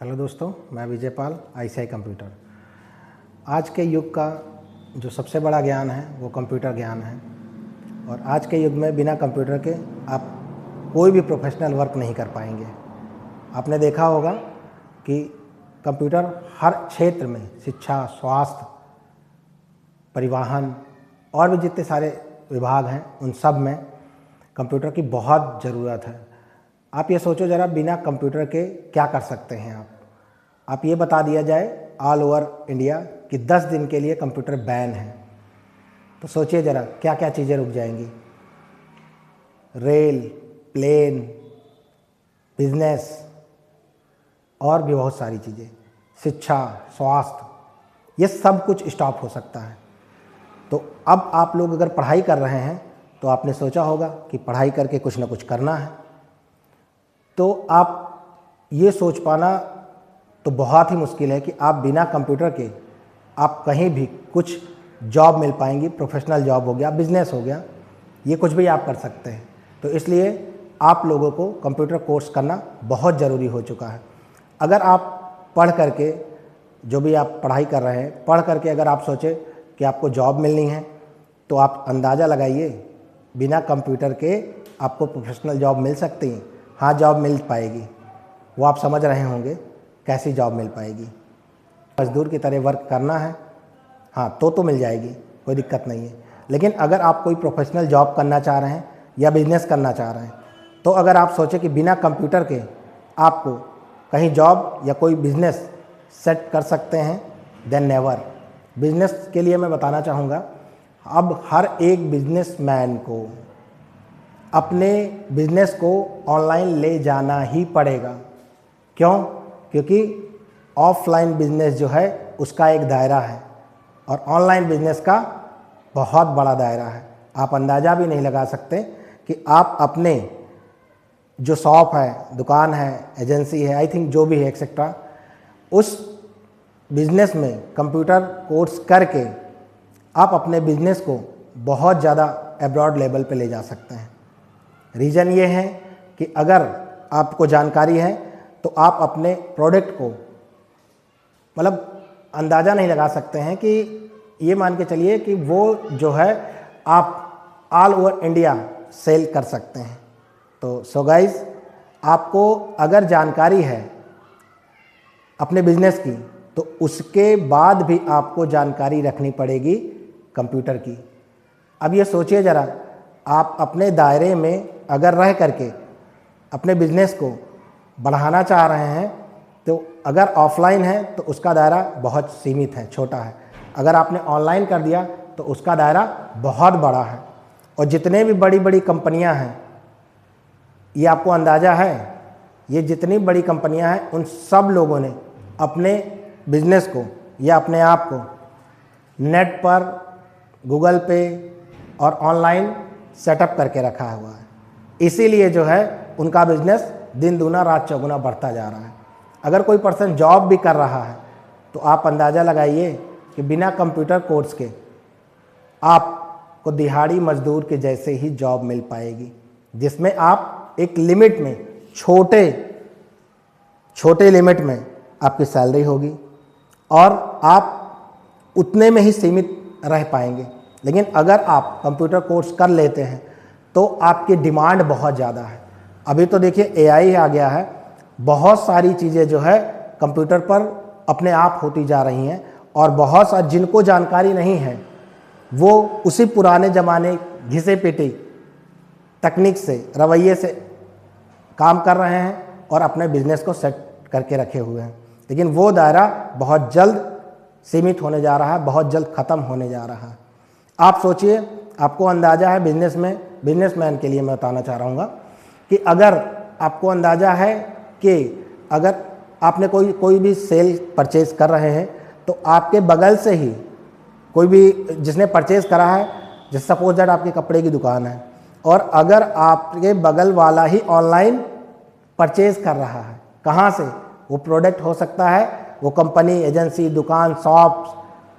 Hello दोस्तों, मैं Vijay Pal, ICI computer. आज के युग का जो सबसे बड़ा ज्ञान है वो कंप्यूटर ज्ञान है। और आज के युग में बिना कंप्यूटर के आप कोई भी प्रोफेशनल वर्क नहीं कर पाएंगे। आपने देखा होगा कि कंप्यूटर हर क्षेत्र में, शिक्षा, स्वास्थ्य, परिवहन और भी जितने सारे विभाग हैं उन सब में कंप्यूटर की बहुत ज़रूरत है। आप ये सोचो ज़रा, बिना कंप्यूटर के क्या कर सकते हैं आप ये बता दिया जाए ऑल ओवर इंडिया कि 10 दिन के लिए कंप्यूटर बैन है, तो सोचिए ज़रा क्या क्या चीज़ें रुक जाएंगी। रेल, प्लेन, बिजनेस और भी बहुत सारी चीज़ें, शिक्षा, स्वास्थ्य, ये सब कुछ स्टॉप हो सकता है। तो अब आप लोग अगर पढ़ाई कर रहे हैं तो आपने सोचा होगा कि पढ़ाई करके कुछ ना कुछ करना है। तो आप ये सोच पाना तो बहुत ही मुश्किल है कि आप बिना कंप्यूटर के आप कहीं भी कुछ जॉब मिल पाएंगी। प्रोफेशनल जॉब हो गया, बिजनेस हो गया, ये कुछ भी आप कर सकते हैं। तो इसलिए आप लोगों को कंप्यूटर कोर्स करना बहुत ज़रूरी हो चुका है। अगर आप पढ़ करके, जो भी आप पढ़ाई कर रहे हैं, पढ़ करके अगर आप सोचें कि आपको जॉब मिलनी है तो आप अंदाज़ा लगाइए बिना कंप्यूटर के आपको प्रोफेशनल जॉब मिल सकती है। हाँ, जॉब मिल पाएगी, वो आप समझ रहे होंगे कैसी जॉब मिल पाएगी। मजदूर की तरह वर्क करना है, हाँ तो मिल जाएगी, कोई दिक्कत नहीं है। लेकिन अगर आप कोई प्रोफेशनल जॉब करना चाह रहे हैं या बिजनेस करना चाह रहे हैं, तो अगर आप सोचें कि बिना कंप्यूटर के आपको कहीं जॉब या कोई बिजनेस सेट कर सकते हैं, देन नेवर। बिजनेस के लिए मैं बताना चाहूँगा, अब हर एक बिजनेसमैन को अपने बिजनेस को ऑनलाइन ले जाना ही पड़ेगा। क्यों? क्योंकि ऑफलाइन बिजनेस जो है उसका एक दायरा है और ऑनलाइन बिजनेस का बहुत बड़ा दायरा है। आप अंदाज़ा भी नहीं लगा सकते कि आप अपने जो शॉप है, दुकान है, एजेंसी है, आई थिंक जो भी है एक्सेट्रा, उस बिजनेस में कंप्यूटर कोर्स करके आप अपने बिजनेस को बहुत ज़्यादा अब्रॉड लेवल पे ले जा सकते हैं। रीज़न ये है कि अगर आपको जानकारी है तो आप अपने प्रोडक्ट को, मतलब अंदाज़ा नहीं लगा सकते हैं कि ये मान के चलिए कि वो जो है आप ऑल ओवर इंडिया सेल कर सकते हैं। तो सो गाइस, आपको अगर जानकारी है अपने बिजनेस की तो उसके बाद भी आपको जानकारी रखनी पड़ेगी कंप्यूटर की। अब ये सोचिए ज़रा, आप अपने दायरे में अगर रह करके अपने बिजनेस को बढ़ाना चाह रहे हैं तो अगर ऑफलाइन है तो उसका दायरा बहुत सीमित है, छोटा है। अगर आपने ऑनलाइन कर दिया तो उसका दायरा बहुत बड़ा है। और जितने भी बड़ी बड़ी कंपनियां हैं, ये आपको अंदाज़ा है, ये जितनी बड़ी कंपनियां हैं उन सब लोगों ने अपने बिजनेस को या अपने आप को नेट पर, गूगल पे और ऑनलाइन सेटअप करके रखा हुआ है। इसीलिए जो है उनका बिजनेस दिन दूना रात चौगुना बढ़ता जा रहा है। अगर कोई पर्सन जॉब भी कर रहा है तो आप अंदाज़ा लगाइए कि बिना कंप्यूटर कोर्स के आपको दिहाड़ी मजदूर के जैसे ही जॉब मिल पाएगी, जिसमें आप एक लिमिट में, छोटे लिमिट में आपकी सैलरी होगी और आप उतने में ही सीमित रह पाएंगे। लेकिन अगर आप कंप्यूटर कोर्स कर लेते हैं तो आपकी डिमांड बहुत ज़्यादा है। अभी तो देखिए एआई आ गया है, बहुत सारी चीज़ें जो है कंप्यूटर पर अपने आप होती जा रही हैं और बहुत सारे जिनको जानकारी नहीं है वो उसी पुराने ज़माने घिसे पिटे तकनीक से, रवैये से काम कर रहे हैं और अपने बिजनेस को सेट करके रखे हुए हैं। लेकिन वो दायरा बहुत जल्द सीमित होने जा रहा है, बहुत जल्द ख़त्म होने जा रहा है। आप सोचिए, आपको अंदाज़ा है बिजनेसमैन के लिए मैं बताना चाह रहा हूँ कि अगर आपको अंदाज़ा है कि अगर आपने कोई भी सेल परचेज़ कर रहे हैं तो आपके बगल से ही कोई भी जिसने परचेज़ करा है, जैसे सपोज दैट आपकी कपड़े की दुकान है और अगर आपके बगल वाला ही ऑनलाइन परचेज़ कर रहा है, कहाँ से? वो प्रोडक्ट हो सकता है, वो कंपनी, एजेंसी, दुकान, शॉप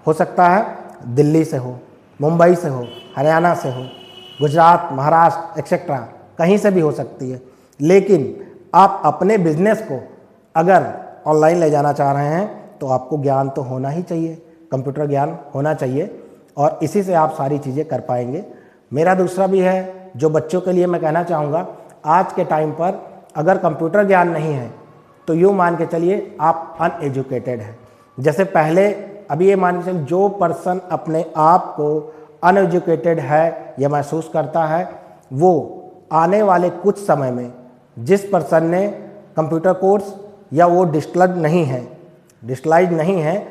हो सकता है दिल्ली से हो, मुंबई से हो, हरियाणा से हो, गुजरात, महाराष्ट्र एक्सेट्रा, कहीं से भी हो सकती है। लेकिन आप अपने बिजनेस को अगर ऑनलाइन ले जाना चाह रहे हैं तो आपको ज्ञान तो होना ही चाहिए, कंप्यूटर ज्ञान होना चाहिए और इसी से आप सारी चीज़ें कर पाएंगे। मेरा दूसरा भी है जो बच्चों के लिए मैं कहना चाहूँगा, आज के टाइम पर अगर कंप्यूटर ज्ञान नहीं है तो यूँ मान के चलिए आप अनएजुकेटेड हैं। जैसे पहले अभी ये मान के चलिए जो पर्सन अपने आप को अनएजुकेटेड है या महसूस करता है, वो आने वाले कुछ समय में जिस पर्सन ने कंप्यूटर कोर्स या वो डिजिटलाइज नहीं है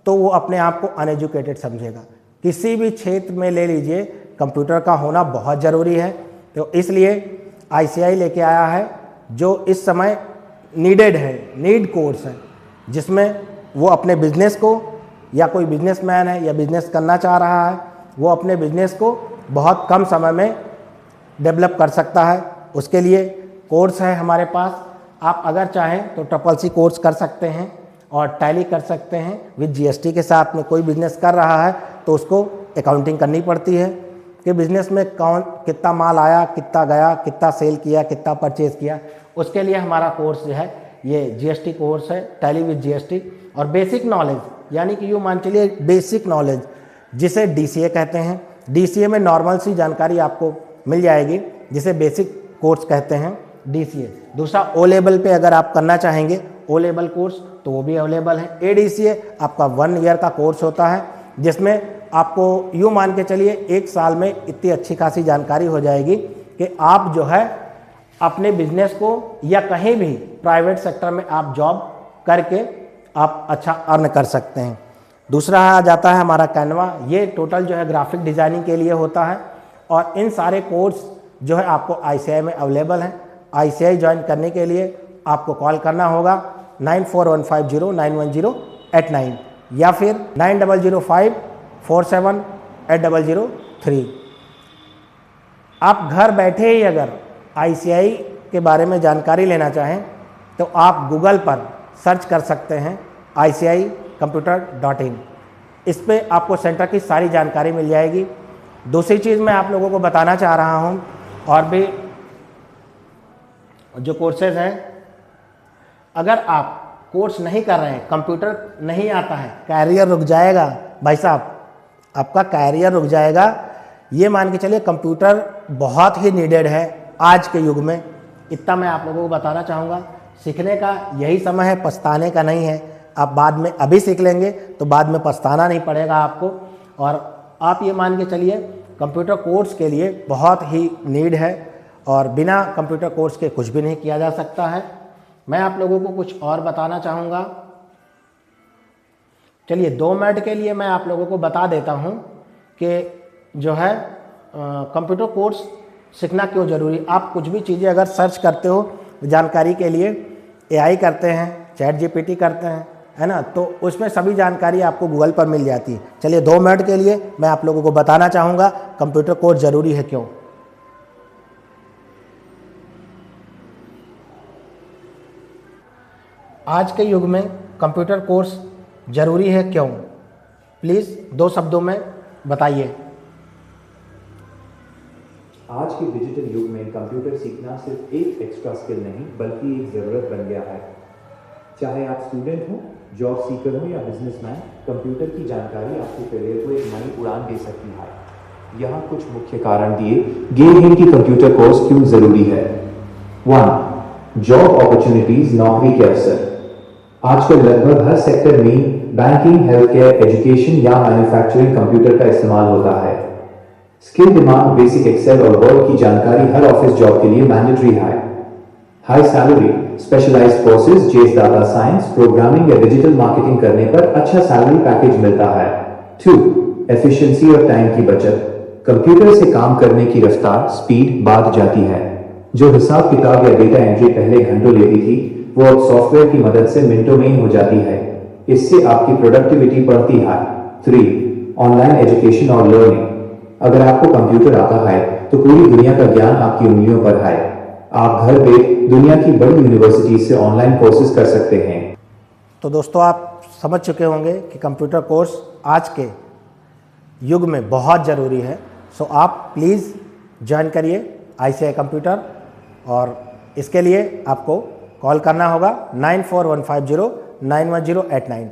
तो वो अपने आप को अनएजुकेटेड समझेगा। किसी भी क्षेत्र में ले लीजिए, कंप्यूटर का होना बहुत ज़रूरी है। तो इसलिए ICAI लेके आया है जो इस समय नीड कोर्स है, जिसमें वो अपने बिजनेस को, या कोई बिजनेसमैन है या बिजनेस करना चाह रहा है, वो अपने बिजनेस को बहुत कम समय में डेवलप कर सकता है। उसके लिए कोर्स है हमारे पास। आप अगर चाहें तो CCC कोर्स कर सकते हैं और टैली कर सकते हैं विद GST के साथ में। कोई बिजनेस कर रहा है तो उसको अकाउंटिंग करनी पड़ती है कि बिज़नेस में कौन कितना माल आया, कितना गया, कितना सेल किया, कितना परचेज़ किया। उसके लिए हमारा कोर्स जो है ये GST कोर्स है, टैली विद GST। और बेसिक नॉलेज, यानी कि यूँ मान चलिए बेसिक नॉलेज जिसे DCA कहते हैं। DCA में नॉर्मल सी जानकारी आपको मिल जाएगी, जिसे बेसिक कोर्स कहते हैं DCA। दूसरा O लेवल पे अगर आप करना चाहेंगे O लेवल कोर्स तो वो भी अवेलेबल है। ADCA आपका 1 ईयर का कोर्स होता है, जिसमें आपको यूँ मान के चलिए 1 साल में इतनी अच्छी खासी जानकारी हो जाएगी कि आप जो है अपने बिजनेस को या कहीं भी प्राइवेट सेक्टर में आप जॉब करके आप अच्छा अर्न कर सकते हैं। दूसरा आ जाता है हमारा कैनवा। ये टोटल जो है ग्राफिक डिज़ाइनिंग के लिए होता है और इन सारे कोर्स जो है आपको ICAI में अवेलेबल हैं। ICAI ज्वाइन करने के लिए आपको कॉल करना होगा 9415091089 या फिर 9005478003। आप घर बैठे ही अगर ICAI के बारे में जानकारी लेना चाहें तो आप गूगल पर सर्च कर सकते हैं ICAI-computer.in। इस पे आपको सेंटर की सारी जानकारी मिल जाएगी। दूसरी चीज़ मैं आप लोगों को बताना चाह रहा हूँ, और भी जो कोर्सेज हैं, अगर आप कोर्स नहीं कर रहे हैं, कंप्यूटर नहीं आता है, कैरियर रुक जाएगा भाई साहब, आपका कैरियर रुक जाएगा। ये मान के चलिए कंप्यूटर बहुत ही नीडेड है आज के युग में। इतना मैं आप लोगों को बताना चाहूँगा। सीखने का यही समय है, पछताने का नहीं है। आप बाद में अभी सीख लेंगे तो बाद में पछताना नहीं पड़ेगा आपको। और आप ये मान के चलिए कंप्यूटर कोर्स के लिए बहुत ही नीड है और बिना कंप्यूटर कोर्स के कुछ भी नहीं किया जा सकता है। मैं आप लोगों को कुछ और बताना चाहूँगा। चलिए 2 मिनट के लिए मैं आप लोगों को बता देता हूँ कि जो है कंप्यूटर कोर्स सीखना क्यों ज़रूरी। आप कुछ भी चीज़ें अगर सर्च करते हो जानकारी के लिए, AI करते हैं, ChatGPT करते हैं, है ना, तो उसमें सभी जानकारी आपको गूगल पर मिल जाती है। चलिए 2 मिनट के लिए मैं आप लोगों को बताना चाहूँगा कंप्यूटर कोर्स ज़रूरी है क्यों। आज के युग में कंप्यूटर कोर्स ज़रूरी है क्यों, प्लीज़ 2 शब्दों में बताइए। आज के डिजिटल युग में कंप्यूटर सीखना सिर्फ एक एक्स्ट्रा स्किल नहीं बल्कि एक ज़रूरत बन गया है। चाहे आप स्टूडेंट हो, जॉब सीकर हो या बिजनेसमैन, कंप्यूटर की जानकारी आपके करियर को एक नई उड़ान दे सकती है। यहाँ कुछ मुख्य कारण दिए गए हैं कि कंप्यूटर कोर्स क्यों ज़रूरी है। 1. जॉब अपॉर्चुनिटीज, नौकरी के अवसर। आजकल लगभग हर सेक्टर में बैंकिंग, हेल्थ केयर, एजुकेशन या मैन्युफैक्चरिंग कंप्यूटर का इस्तेमाल होता है। स्किल डिमांड, बेसिक एक्सेल और वर्ड की जानकारी हर ऑफिस जॉब के लिए मैंडेटरी है। हाई सैलरी, स्पेशलाइज्ड कोर्सेज जैसे डाटा साइंस, प्रोग्रामिंग या डिजिटल मार्केटिंग करने पर अच्छा सैलरी पैकेज मिलता है। 2. एफिशिएंसी और टाइम की बचत। कंप्यूटर से काम करने की रफ्तार, स्पीड बढ़ जाती है। जो हिसाब किताब या डेटा एंट्री पहले घंटों लेती थी, वो अब सॉफ्टवेयर की मदद से मिनटों में ही हो जाती है। इससे आपकी प्रोडक्टिविटी बढ़ती है। 3. ऑनलाइन एजुकेशन और लर्निंग। अगर आपको कंप्यूटर आता है तो पूरी दुनिया का ज्ञान आपकी उंगलियों पर है। आप घर पे दुनिया की बड़ी यूनिवर्सिटी से ऑनलाइन कोर्सेज कर सकते हैं। तो दोस्तों आप समझ चुके होंगे कि कंप्यूटर कोर्स आज के युग में बहुत ज़रूरी है। सो आप प्लीज़ ज्वाइन करिए ICAI कंप्यूटर, और इसके लिए आपको कॉल करना होगा 9415091089।